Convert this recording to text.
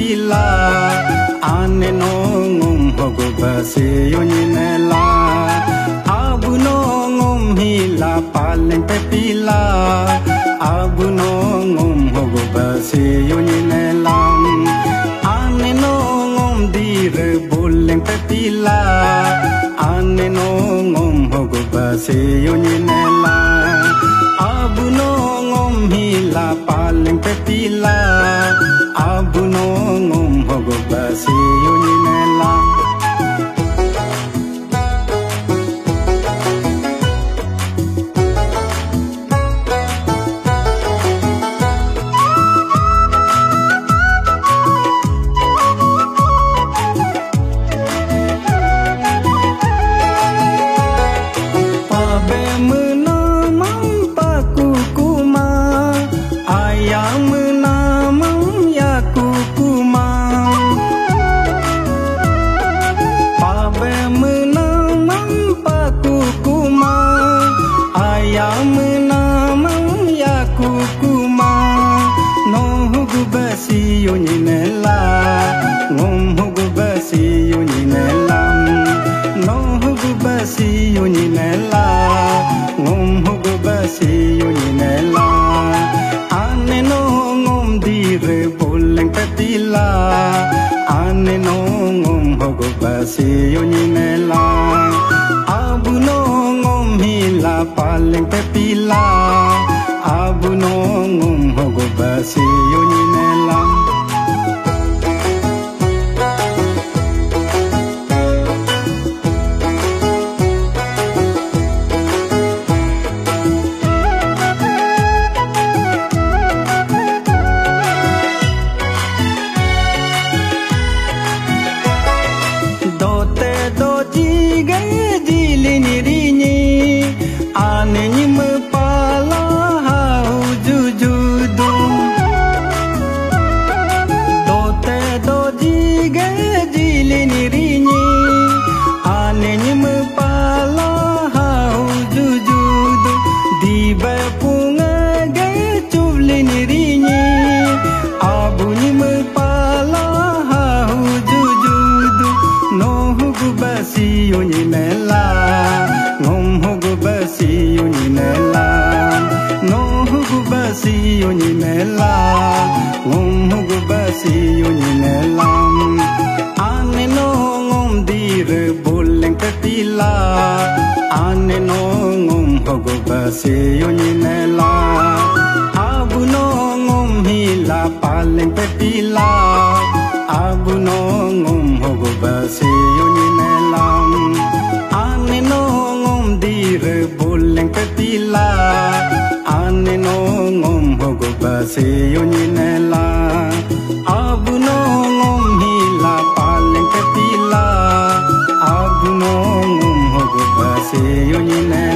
pepila ane no ngom hogo basi yonela abu no ngom hila paling pepila abu no ngom hogo basi yonela ane no ngom dire boleng pepila ane no ngom hogo basi yonela abu no ngom hila paling pepila abu no ngom hogo basi yonela yonela ngom hogo basi yonela no hogo basi yonela ngom hogo basi yonela ane no ngom dire boleng pepila ane no ngom hogo basi yonela abu no ngom hila paling pepila abu no ngom hogo basi yonela yonela ngom hogo basi yonela no hogo basi yonela ngom hogo basi yonela ane no ngom dire boleng pepila ane no ngom hogo basi yonela abu no ngom hila paling pepila abu no ngom hogo basi yonela ane no ngom dire boleng pepila ane no ngom hogo basi yonela abu no ngom hila paling pepila abu no ngom hogo basi yonela